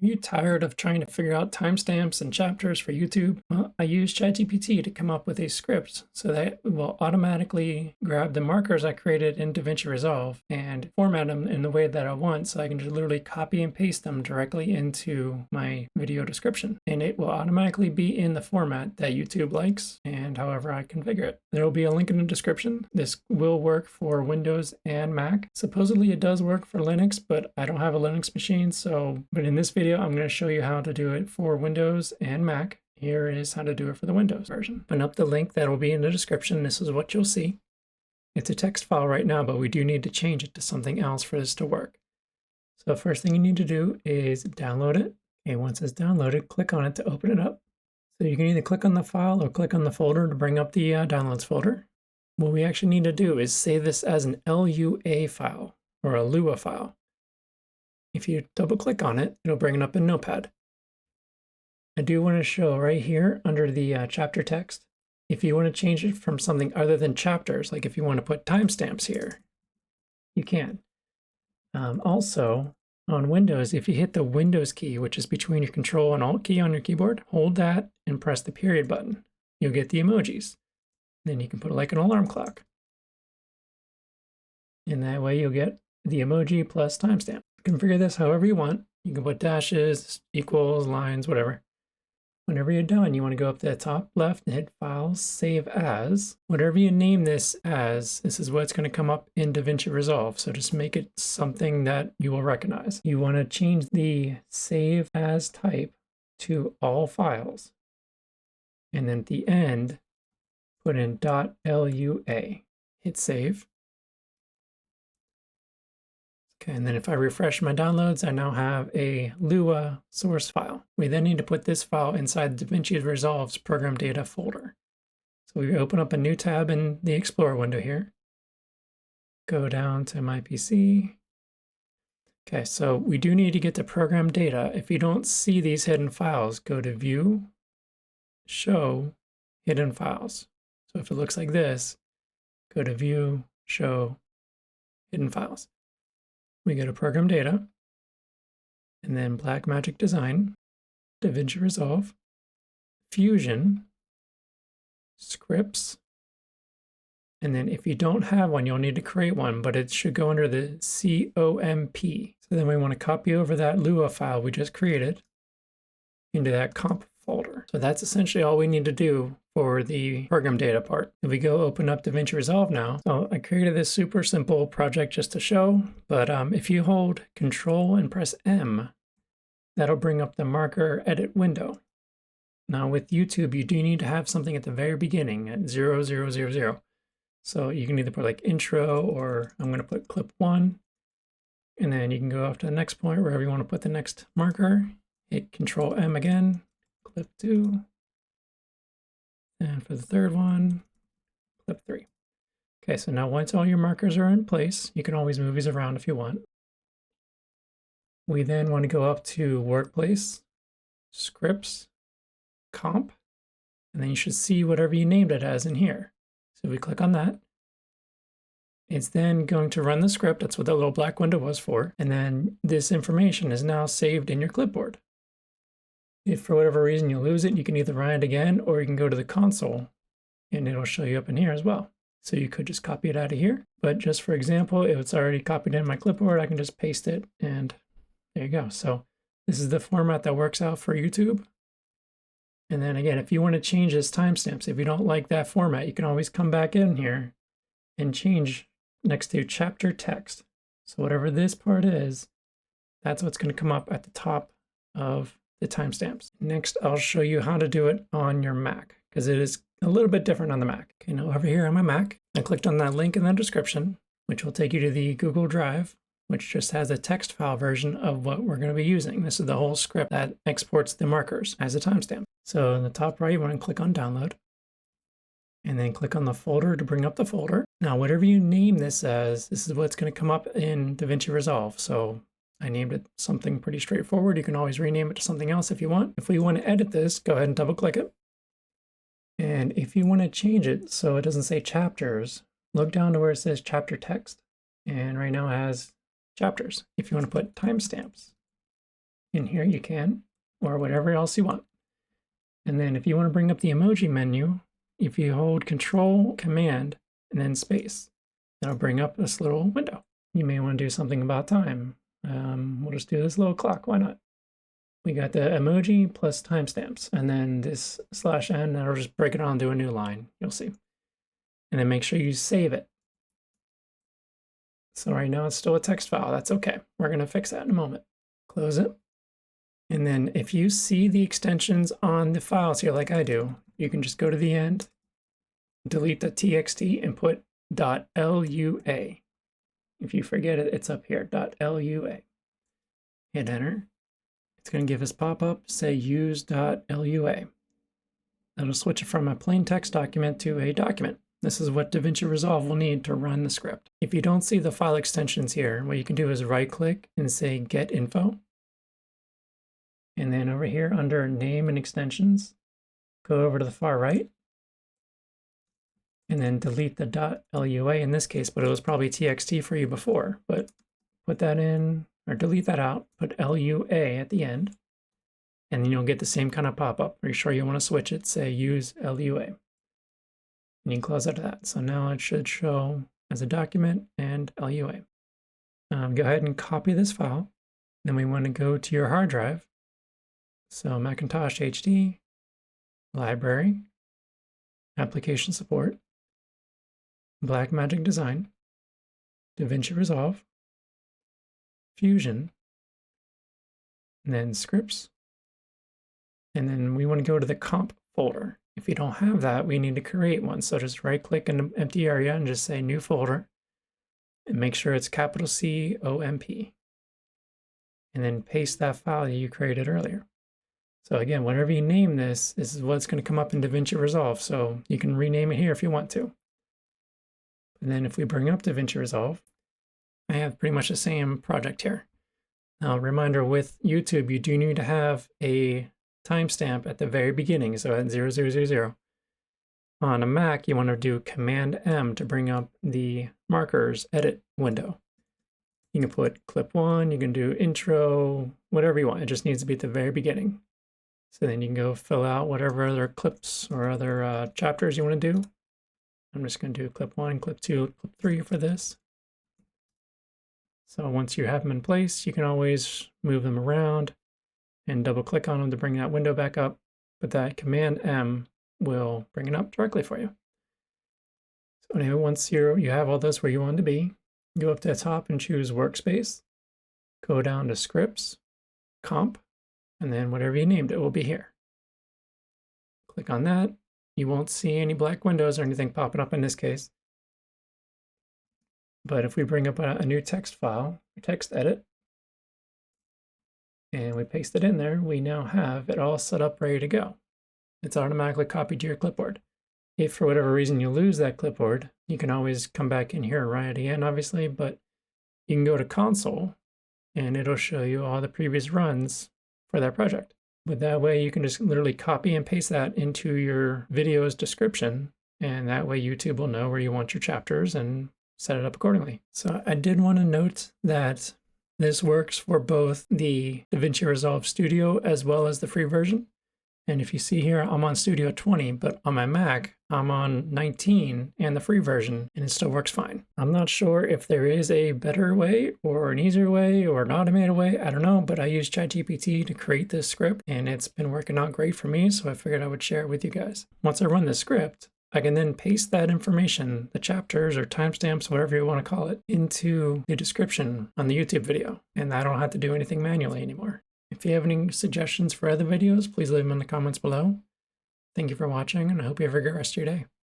Are you tired of trying to figure out timestamps and chapters for YouTube? Well, I use ChatGPT to come up with a script so that it will automatically grab the markers I created in Davinci Resolve and format them in the way that I want, so I can just literally copy and paste them directly into my video description. And it will automatically be in the format that YouTube likes and however I configure it. There will be a link in the description. This will work for Windows and Mac. Supposedly it does work for Linux, but I don't have a Linux machine, but in this video, I'm going to show you how to do it for Windows and Mac. Here is how to do it for the Windows version. Open up the link that will be in the description. This is what you'll see. It's a text file right now, but we do need to change it to something else for this to work. So the first thing you need to do is download it. And once it's downloaded, click on it to open it up. So you can either click on the file or click on the folder to bring up the downloads folder. What we actually need to do is save this as an LUA file or a Lua file. If you double click on it, it'll bring it up in Notepad. I do want to show right here under the chapter text, if you want to change it from something other than chapters, like if you want to put timestamps here, you can. Also, on Windows, if you hit the Windows key, which is between your Control and Alt key on your keyboard, hold that and press the period button. You'll get the emojis. Then you can put it like an alarm clock. And that way you'll get the emoji plus timestamp. Configure this however you want. You can put dashes, equals, lines, whatever. Whenever you're done, you want to go up to the top left and hit Files, Save As. Whatever you name this as, this is what's going to come up in Davinci Resolve. So just make it something that you will recognize. You want to change the Save As type to all files. And then at the end, put in .lua. Hit Save. Okay, and then if I refresh my downloads, I now have a Lua source file. We then need to put this file inside Davinci Resolve's ProgramData folder. So we open up a new tab in the Explorer window here. Go down to my PC. Okay, so we do need to get to ProgramData. If you don't see these hidden files, go to View, Show, Hidden Files. So if it looks like this, go to View, Show, Hidden Files. We go to ProgramData, and then Blackmagic Design, Davinci Resolve, Fusion, Scripts, and then if you don't have one, you'll need to create one, but it should go under the COMP. So then we want to copy over that Lua file we just created into that comp folder. So that's essentially all we need to do for the ProgramData part. If we go open up Davinci Resolve now, so I created this super simple project just to show, but if you hold Ctrl and press M, that'll bring up the marker edit window. Now with YouTube, you do need to have something at the very beginning at 0000. So you can either put like intro, or I'm going to put clip 1, and then you can go up to the next point wherever you want to put the next marker. Hit Ctrl+M again, clip 2. And for the third one, clip 3. Okay, so now once all your markers are in place, you can always move these around if you want. We then want to go up to Workplace, Scripts, Comp, and then you should see whatever you named it as in here. So we click on that. It's then going to run the script. That's what that little black window was for. And then this information is now saved in your clipboard. If for whatever reason you lose it, you can either run it again, or you can go to the console and it'll show you up in here as well. So you could just copy it out of here, but just for example, if it's already copied in my clipboard, I can just paste it and there you go. So this is the format that works out for YouTube. And then again, if you want to change this timestamps, if you don't like that format, you can always come back in here and change next to chapter text. So whatever this part is, that's what's going to come up at the top of the timestamps. Next, I'll show you how to do it on your Mac, because it is a little bit different on the Mac. Okay, now over here on my Mac, I clicked on that link in the description, which will take you to the Google Drive, which just has a text file version of what we're going to be using. This is the whole script that exports the markers as a timestamp. So in the top right, you want to click on Download, and then click on the folder to bring up the folder. Now, whatever you name this as, this is what's going to come up in Davinci Resolve. So I named it something pretty straightforward. You can always rename it to something else if you want. If we want to edit this, go ahead and double click it. And if you want to change it so it doesn't say chapters, look down to where it says chapter text. And right now it has chapters. If you want to put timestamps, in here, you can, or whatever else you want. And then if you want to bring up the emoji menu, if you hold Ctrl, Command, and then Space, that'll bring up this little window. You may want to do something about time. We'll just do this little clock, why not? We got the emoji plus timestamps, and then this /n, that'll just break it on to a new line, you'll see. And then make sure you save it. So right now it's still a text file, that's okay. We're gonna fix that in a moment. Close it. And then if you see the extensions on the files here like I do, you can just go to the end, delete the txt and put .lua. If you forget it, it's up here, .lua. Hit enter. It's going to give us pop-up, say use .lua. That'll switch it from a plain text document to a document. This is what Davinci Resolve will need to run the script. If you don't see the file extensions here, what you can do is right-click and say Get Info. And then over here under Name and Extensions, go over to the far right, and then delete the .lua in this case, but it was probably txt for you before. But put that in, or delete that out, put LUA at the end, and then you'll get the same kind of pop-up. Are you sure you want to switch it? Say use LUA. And you can close out of that. So now it should show as a document and LUA. Go ahead and copy this file. Then we want to go to your hard drive. So Macintosh HD, Library, Application Support, Blackmagic Design, Davinci Resolve, Fusion, and then Scripts. And then we want to go to the comp folder. If you don't have that, we need to create one. So just right-click in the empty area and just say New Folder, and make sure it's capital C-O-M-P. And then paste that file that you created earlier. So again, whatever you name this is what's going to come up in Davinci Resolve. So you can rename it here if you want to. And then if we bring up Davinci Resolve, I have pretty much the same project here. Now, reminder with YouTube, you do need to have a timestamp at the very beginning. So at 0000. On a Mac, you want to do Command+M to bring up the markers edit window. You can put clip 1, you can do intro, whatever you want. It just needs to be at the very beginning. So then you can go fill out whatever other clips or other chapters you want to do. I'm just going to do clip 1, clip 2, clip 3 for this. So once you have them in place, you can always move them around and double click on them to bring that window back up. But that Command+M will bring it up directly for you. So anyway, once you have all this where you want to be, go up to the top and choose Workspace. Go down to Scripts, Comp, and then whatever you named it will be here. Click on that. You won't see any black windows or anything popping up in this case. But if we bring up a new text file, text edit, and we paste it in there, we now have it all set up, ready to go. It's automatically copied to your clipboard. If for whatever reason you lose that clipboard, you can always come back in here and write it again, obviously, but you can go to console and it'll show you all the previous runs for that project. But that way you can just literally copy and paste that into your video's description, and that way YouTube will know where you want your chapters and set it up accordingly. So I did want to note that this works for both the Davinci Resolve Studio as well as the free version. And if you see here, I'm on Studio 20, but on my Mac, I'm on 19 and the free version, and it still works fine. I'm not sure if there is a better way or an easier way or an automated way. I don't know, but I used ChatGPT to create this script, and it's been working out great for me, so I figured I would share it with you guys. Once I run the script, I can then paste that information, the chapters or timestamps, whatever you want to call it, into the description on the YouTube video, and I don't have to do anything manually anymore. If you have any suggestions for other videos, please leave them in the comments below. Thank you for watching, and I hope you have a great rest of your day.